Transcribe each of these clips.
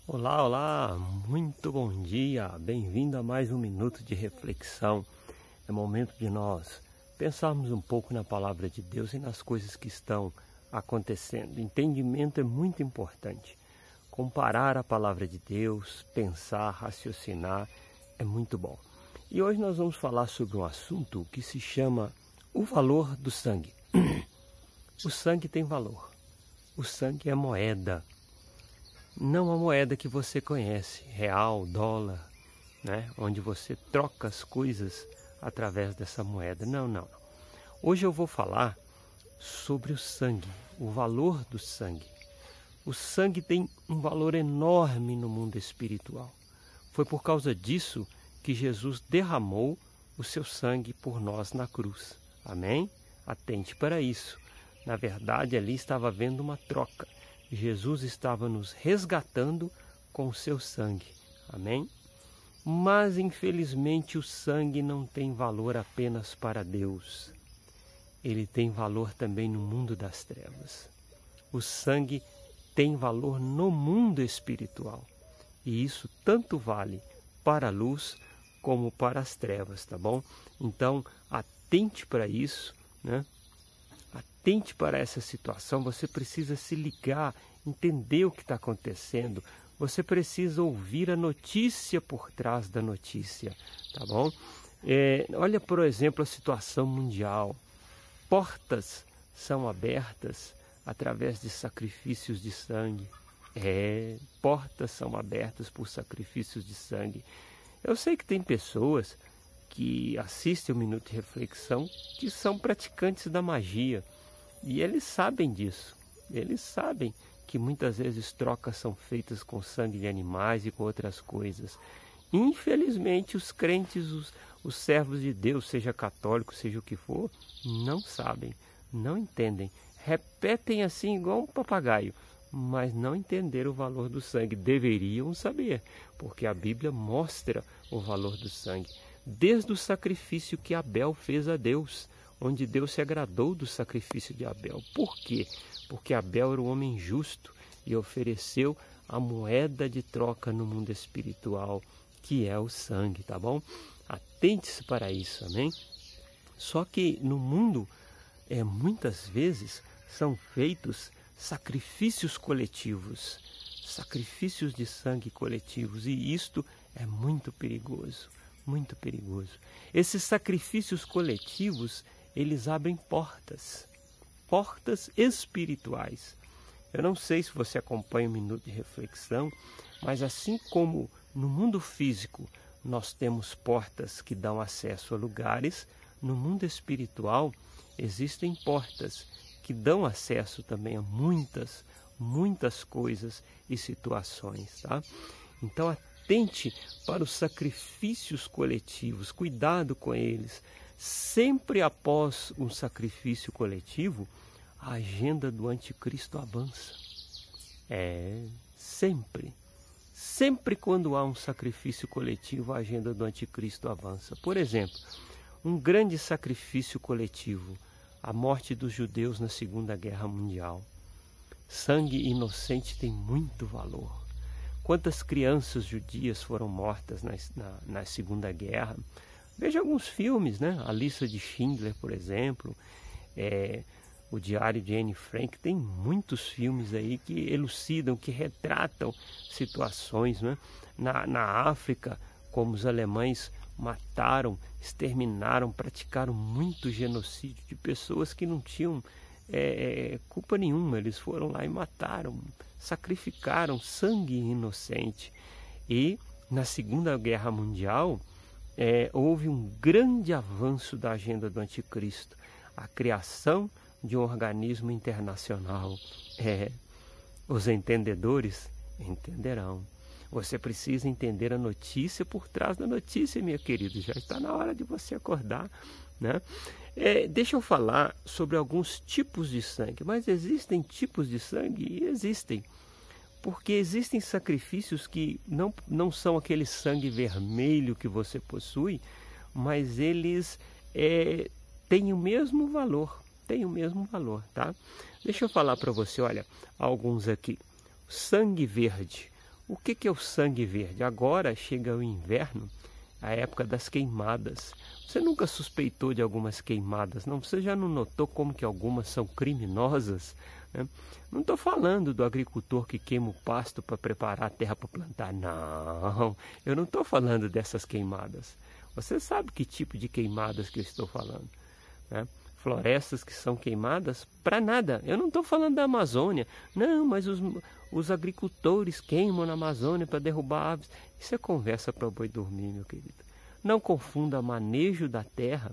Olá, olá, muito bom dia, bem-vindo a mais um minuto de reflexão. É momento de nós pensarmos um pouco na palavra de Deus e nas coisas que estão acontecendo. Entendimento é muito importante. Comparar a palavra de Deus, pensar, raciocinar é muito bom. E hoje nós vamos falar sobre um assunto que se chama o valor do sangue. O sangue tem valor. O sangue é moeda. Não a moeda que você conhece, real, dólar, né? Onde você troca as coisas através dessa moeda. Não. Hoje eu vou falar sobre o sangue, o valor do sangue. O sangue tem um valor enorme no mundo espiritual. Foi por causa disso que Jesus derramou o seu sangue por nós na cruz. Amém? Atente para isso. Na verdade, ali estava havendo uma troca. Jesus estava nos resgatando com o seu sangue. Amém? Mas, infelizmente, o sangue não tem valor apenas para Deus. Ele tem valor também no mundo das trevas. O sangue tem valor no mundo espiritual. E isso tanto vale para a luz como para as trevas, tá bom? Então, atente para isso, né? Atente para essa situação, você precisa se ligar, entender o que está acontecendo. Você precisa ouvir a notícia por trás da notícia, tá bom? Olha, por exemplo, a situação mundial. Portas são abertas através de sacrifícios de sangue. Portas são abertas por sacrifícios de sangue. Eu sei que tem pessoas que assistem o Minuto de Reflexão, que são praticantes da magia. E eles sabem disso. Eles sabem que muitas vezes trocas são feitas com sangue de animais e com outras coisas. Infelizmente, os crentes, os servos de Deus, seja católico, seja o que for, não sabem, não entendem. Repetem assim igual um papagaio, mas não entenderam o valor do sangue. Deveriam saber, porque a Bíblia mostra o valor do sangue. Desde o sacrifício que Abel fez a Deus, onde Deus se agradou do sacrifício de Abel. Por quê? Porque Abel era um homem justo e ofereceu a moeda de troca no mundo espiritual, que é o sangue, tá bom? Atente-se para isso, amém? Só que no mundo, muitas vezes, são feitos sacrifícios coletivos, sacrifícios de sangue coletivos, e isto é muito perigoso. Muito perigoso. Esses sacrifícios coletivos, eles abrem portas espirituais. Eu não sei se você acompanha o Minuto de Reflexão, mas assim como no mundo físico nós temos portas que dão acesso a lugares, no mundo espiritual existem portas que dão acesso também a muitas coisas e situações, tá? Então, atente para os sacrifícios coletivos, cuidado com eles. Sempre após um sacrifício coletivo, a agenda do anticristo avança. Sempre. Sempre quando há um sacrifício coletivo, a agenda do anticristo avança. Por exemplo, um grande sacrifício coletivo, a morte dos judeus na Segunda Guerra Mundial. Sangue inocente tem muito valor. Quantas crianças judias foram mortas na Segunda Guerra? Veja alguns filmes, né? A Lista de Schindler, por exemplo, o Diário de Anne Frank. Tem muitos filmes aí que elucidam, que retratam situações, né? Na África, como os alemães mataram, exterminaram, praticaram muito genocídio de pessoas que não tinham culpa nenhuma. Eles foram lá e mataram, sacrificaram sangue inocente. E na Segunda Guerra Mundial houve um grande avanço da agenda do anticristo, a criação de um organismo internacional. Os entendedores entenderão. Você precisa entender a notícia por trás da notícia, minha querida. Já está na hora de você acordar, né? Deixa eu falar sobre alguns tipos de sangue. Mas existem tipos de sangue? Existem. Porque existem sacrifícios que não são aquele sangue vermelho que você possui, mas eles têm o mesmo valor. Tá? Deixa eu falar para você, olha, alguns aqui. Sangue verde. O que é o sangue verde? Agora chega o inverno, a época das queimadas. Você nunca suspeitou de algumas queimadas, não? Você já não notou como que algumas são criminosas, né? Não estou falando do agricultor que queima o pasto para preparar a terra para plantar. Não, eu não estou falando dessas queimadas. Você sabe que tipo de queimadas que eu estou falando, né? Florestas que são queimadas para nada. Eu não estou falando da Amazônia. Não, mas os agricultores queimam na Amazônia para derrubar aves. Isso é conversa para boi dormir, meu querido. Não confunda manejo da terra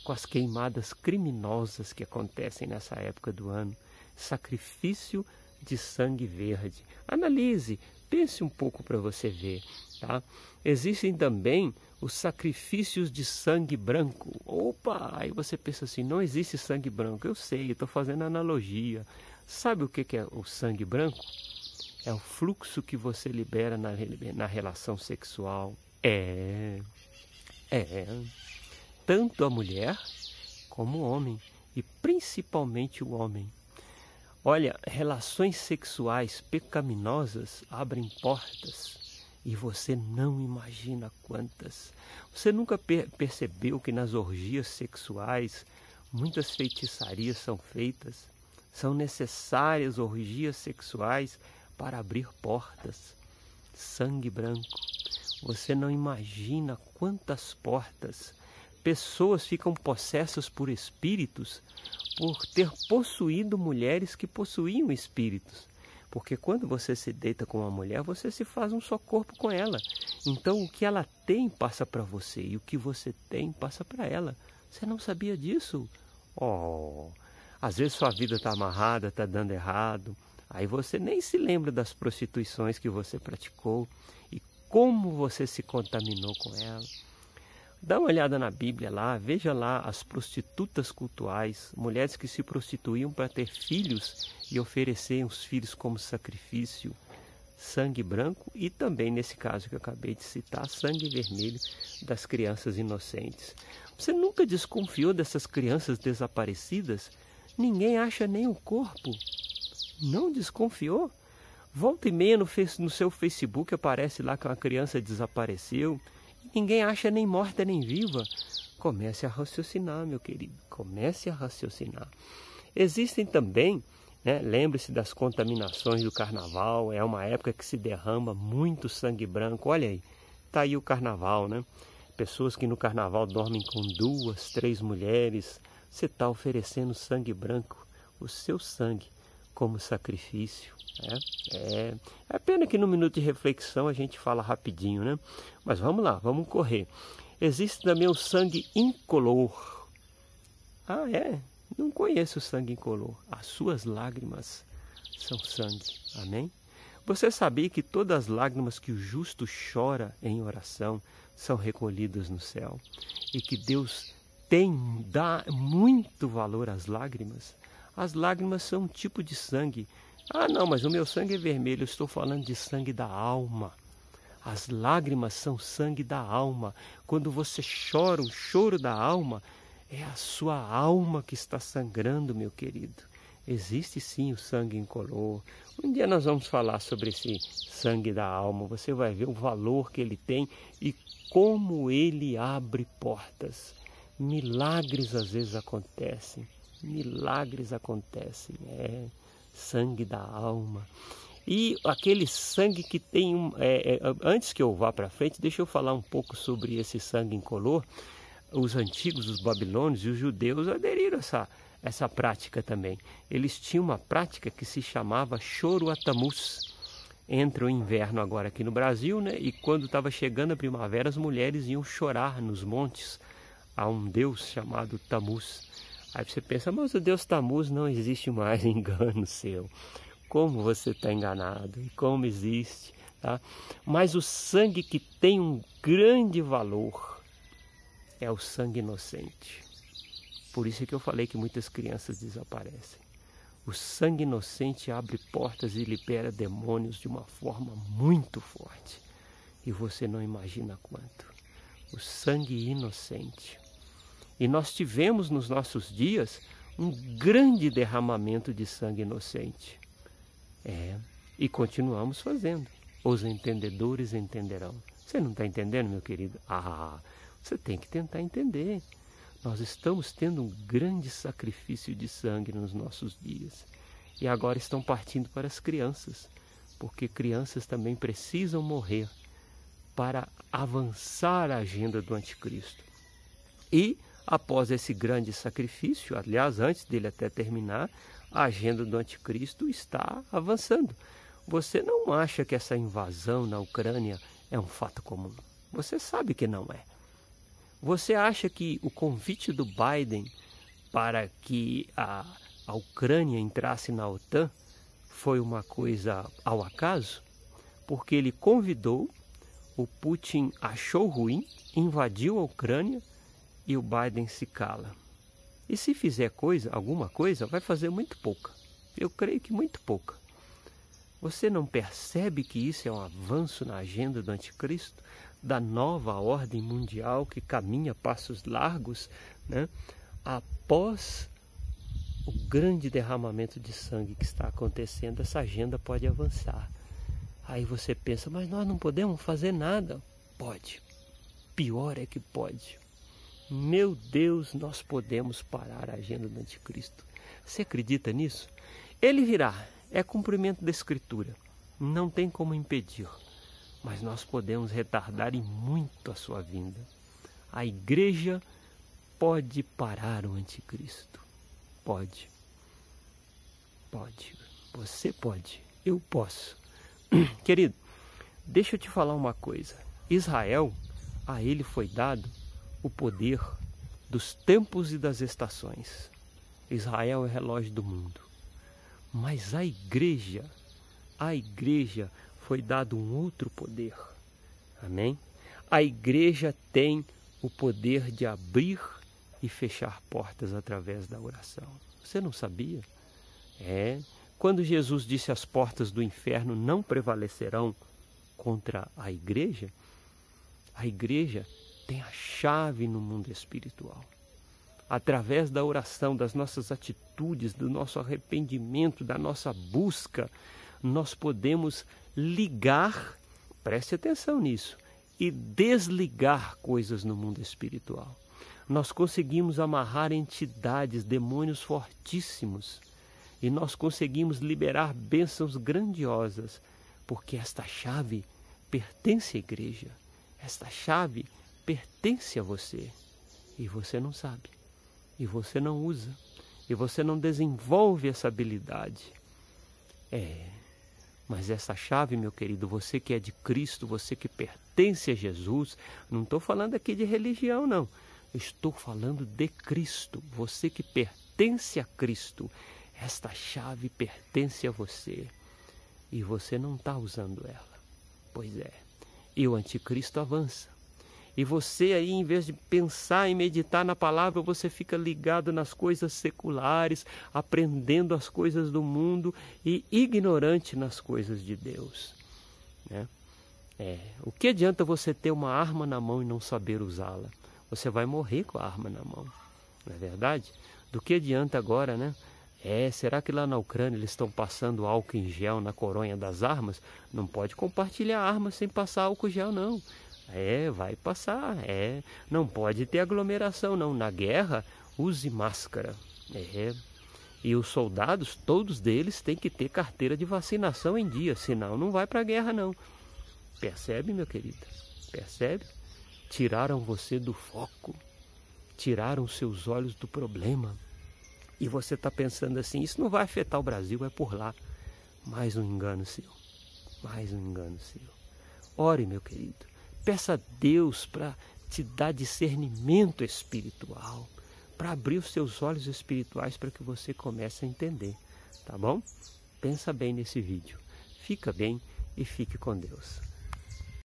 com as queimadas criminosas que acontecem nessa época do ano. Sacrifício de sangue verde. Analise, pense um pouco para você ver, tá? Existem também os sacrifícios de sangue branco. Opa, aí você pensa assim, não existe sangue branco. Eu sei, estou fazendo analogia. Sabe o que é o sangue branco? É o fluxo que você libera na relação sexual. Tanto a mulher como o homem, e principalmente o homem. Olha, relações sexuais pecaminosas abrem portas e você não imagina quantas. Você nunca percebeu que nas orgias sexuais muitas feitiçarias são feitas? São necessárias orgias sexuais para abrir portas. Sangue branco. Você não imagina quantas portas. Pessoas ficam possessas por espíritos por ter possuído mulheres que possuíam espíritos. Porque quando você se deita com uma mulher, você se faz um só corpo com ela. Então o que ela tem passa para você e o que você tem passa para ela. Você não sabia disso? Às vezes sua vida está amarrada, está dando errado. Aí você nem se lembra das prostituições que você praticou e como você se contaminou com ela. Dá uma olhada na Bíblia lá, veja lá as prostitutas cultuais, mulheres que se prostituíam para ter filhos e ofereciam os filhos como sacrifício. Sangue branco e também, nesse caso que eu acabei de citar, sangue vermelho das crianças inocentes. Você nunca desconfiou dessas crianças desaparecidas? Ninguém acha nem o corpo. Não desconfiou? Volta e meia no seu Facebook aparece lá que uma criança desapareceu. Ninguém acha nem morta nem viva. Comece a raciocinar, meu querido. Comece a raciocinar. Existem também, né, lembre-se das contaminações do carnaval. É uma época que se derrama muito sangue branco. Olha aí, tá aí o carnaval, né? Pessoas que no carnaval dormem com 2, 3 mulheres. Você está oferecendo sangue branco, o seu sangue, como sacrifício. É pena que no minuto de reflexão a gente fala rapidinho, né? Mas vamos lá, vamos correr. Existe também o sangue incolor. Não conheço o sangue incolor. As suas lágrimas são sangue. Amém? Você sabia que todas as lágrimas que o justo chora em oração são recolhidas no céu? E que Deus dá muito valor às lágrimas? As lágrimas são um tipo de sangue. Não, mas o meu sangue é vermelho. Eu estou falando de sangue da alma. As lágrimas são sangue da alma. Quando você chora, o choro da alma, é a sua alma que está sangrando, meu querido. Existe sim o sangue incolor. Um dia nós vamos falar sobre esse sangue da alma. Você vai ver o valor que ele tem e como ele abre portas. Milagres às vezes acontecem. Milagres acontecem. Sangue da alma. E aquele sangue que tem antes que eu vá para frente, deixa eu falar um pouco sobre esse sangue incolor. Os antigos, os babilônios e os judeus aderiram a essa prática também. Eles tinham uma prática que se chamava choro a Tamuz. Entra o inverno agora aqui no Brasil, né? E quando estava chegando a primavera, as mulheres iam chorar nos montes a um deus chamado Tamuz. Aí você pensa, mas o Deus Tamuz não existe mais, engano seu. Como você está enganado e como existe, tá? Mas o sangue que tem um grande valor é o sangue inocente. Por isso que eu falei que muitas crianças desaparecem. O sangue inocente abre portas e libera demônios de uma forma muito forte. E você não imagina quanto. O sangue inocente. E nós tivemos nos nossos dias um grande derramamento de sangue inocente. E continuamos fazendo. os entendedores entenderão. Você não está entendendo, meu querido? Você tem que tentar entender. Nós estamos tendo um grande sacrifício de sangue nos nossos dias. E agora estão partindo para as crianças, porque crianças também precisam morrer para avançar a agenda do anticristo. E após esse grande sacrifício, aliás, antes dele até terminar, a agenda do anticristo está avançando. Você não acha que essa invasão na Ucrânia é um fato comum? Você sabe que não é. Você acha que o convite do Biden para que a Ucrânia entrasse na OTAN foi uma coisa ao acaso? Porque ele convidou, o Putin achou ruim, invadiu a Ucrânia e o Biden se cala. E se fizer alguma coisa, vai fazer muito pouca. Eu creio que muito pouca. Você não percebe que isso é um avanço na agenda do anticristo? Da nova ordem mundial que caminha passos largos, né? Após o grande derramamento de sangue que está acontecendo, essa agenda pode avançar. Aí você pensa, mas nós não podemos fazer nada. Pode. Pior é que pode. Meu Deus, nós podemos parar a agenda do anticristo. Você acredita nisso? Ele virá, é cumprimento da Escritura. Não tem como impedir. Mas nós podemos retardar e muito a sua vinda. A igreja pode parar o anticristo. Pode. Pode. Você pode. Eu posso. Querido, deixa eu te falar uma coisa. Israel, a ele foi dado o poder dos tempos e das estações. Israel é o relógio do mundo. Mas a igreja foi dado um outro poder. Amém? A igreja tem o poder de abrir e fechar portas através da oração. Você não sabia? Quando Jesus disse as portas do inferno não prevalecerão contra a igreja tem a chave no mundo espiritual. Através da oração, das nossas atitudes, do nosso arrependimento, da nossa busca, nós podemos ligar, preste atenção nisso, e desligar coisas no mundo espiritual. Nós conseguimos amarrar entidades, demônios fortíssimos, e nós conseguimos liberar bênçãos grandiosas, porque esta chave pertence à igreja, esta chave pertence a você, e você não sabe, e você não usa, e você não desenvolve essa habilidade. Mas essa chave, meu querido, você que é de Cristo, você que pertence a Jesus, não estou falando aqui de religião, não. Eu estou falando de Cristo, você que pertence a Cristo. Esta chave pertence a você e você não está usando ela. Pois é, e o anticristo avança. E você aí, em vez de pensar e meditar na palavra, você fica ligado nas coisas seculares, aprendendo as coisas do mundo e ignorante nas coisas de Deus, né? O que adianta você ter uma arma na mão e não saber usá-la? Você vai morrer com a arma na mão, não é verdade? Do que adianta agora, né? Será que lá na Ucrânia eles estão passando álcool em gel na coronha das armas? Não pode compartilhar armas sem passar álcool gel, não. Vai passar, não pode ter aglomeração, não. Na guerra, use máscara. E os soldados, todos deles, têm que ter carteira de vacinação em dia, senão não vai para a guerra, não. Percebe, meu querido? Percebe? Tiraram você do foco, tiraram seus olhos do problema. E você está pensando assim, isso não vai afetar o Brasil, é por lá. Mais um engano seu, mais um engano seu. Ore, meu querido. Peça a Deus para te dar discernimento espiritual, para abrir os seus olhos espirituais para que você comece a entender, tá bom? Pensa bem nesse vídeo. Fica bem e fique com Deus.